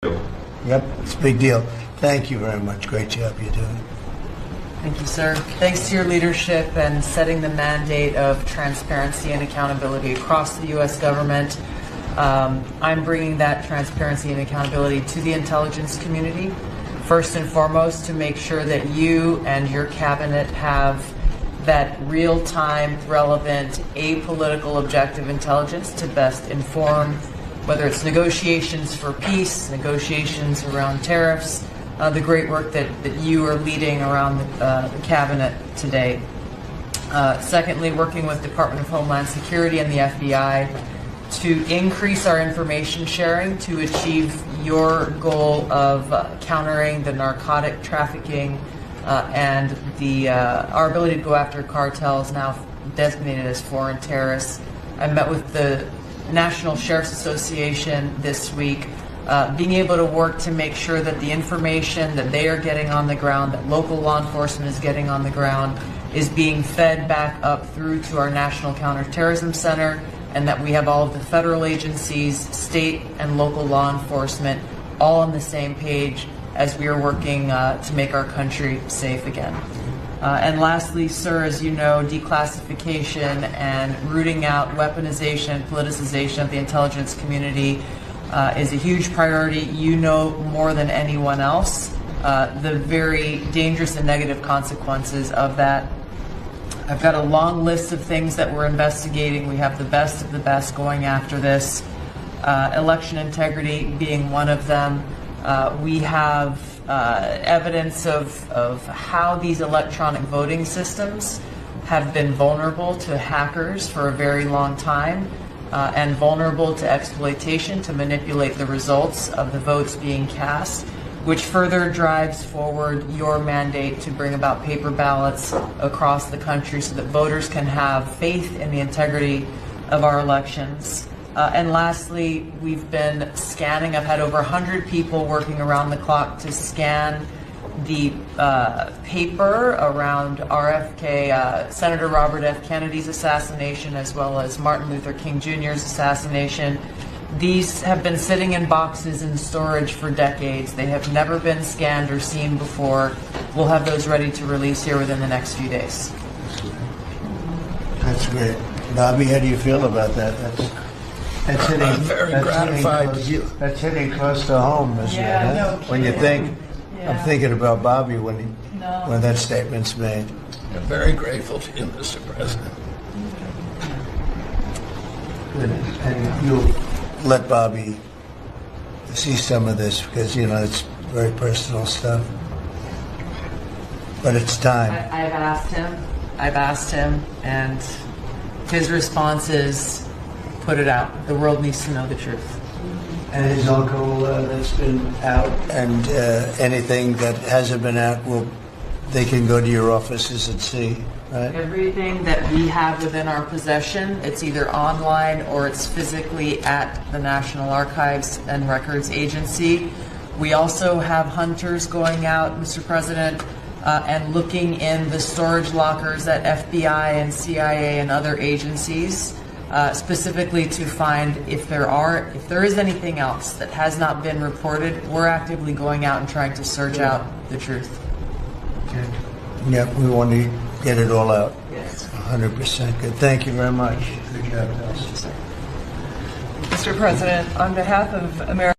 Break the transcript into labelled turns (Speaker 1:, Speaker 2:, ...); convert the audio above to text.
Speaker 1: Yep, it's a big deal. Thank you very much. Great job you're doing.
Speaker 2: Thank you, sir. Thanks to your leadership and setting the mandate of transparency and accountability across the U.S. government. I'm bringing that transparency and accountability to the intelligence community, first and foremost, to make sure that you and your cabinet have that real-time, relevant, apolitical, objective intelligence to best inform whether it's negotiations for peace, negotiations around tariffs, the great work that you are leading around the cabinet today. Secondly, working with Department of Homeland Security and the FBI to increase our information sharing to achieve your goal of countering the narcotic trafficking and our ability to go after cartels now designated as foreign terrorists. I met with the National Sheriff's Association this week, being able to work to make sure that the information that they are getting on the ground, that local law enforcement is getting on the ground, is being fed back up through to our National Counterterrorism Center, and that we have all of the federal agencies, state and local law enforcement all on the same page as we are working to make our country safe again. And lastly, sir, as you know, declassification and rooting out weaponization, politicization of the intelligence community is a huge priority. You know more than anyone else the very dangerous and negative consequences of that. I've got a long list of things that we're investigating. We have the best of the best going after this. Election integrity being one of them. We have evidence of how these electronic voting systems have been vulnerable to hackers for a very long time and vulnerable to exploitation to manipulate the results of the votes being cast, which further drives forward your mandate to bring about paper ballots across the country so that voters can have faith in the integrity of our elections. And lastly, we've been scanning. I've had over 100 people working around the clock to scan the paper around RFK, Senator Robert F. Kennedy's assassination, as well as Martin Luther King Jr.'s assassination. These have been sitting in boxes in storage for decades. They have never been scanned or seen before. We'll have those ready to release here within the next few days.
Speaker 1: That's great. Bobby, how do you feel about that? That's hitting,
Speaker 3: I'm very gratified to you.
Speaker 1: That's hitting close to home, isn't it?
Speaker 2: No
Speaker 1: When you think,
Speaker 2: Yeah.
Speaker 1: I'm thinking about Bobby when that statement's made.
Speaker 3: I'm very grateful to you, Mr. President.
Speaker 1: Good. And you'll let Bobby see some of this because, you know, it's very personal stuff. But it's time.
Speaker 2: I've asked him, and his response is, put it out. The world needs to know the truth.
Speaker 1: And his uncle that's been out, and anything that hasn't been out, they can go to your offices and see, right?
Speaker 2: Everything that we have within our possession, it's either online or it's physically at the National Archives and Records Agency. We also have hunters going out, Mr. President, and looking in the storage lockers at FBI and CIA and other agencies, specifically to find if there is anything else that has not been reported. We're actively going out and trying to search out the truth.
Speaker 1: Okay. Yeah, we want to get it all out.
Speaker 2: Yes.
Speaker 1: 100% good. Thank you very much. Good job, Tulsi.
Speaker 2: Mr. President, on behalf of America.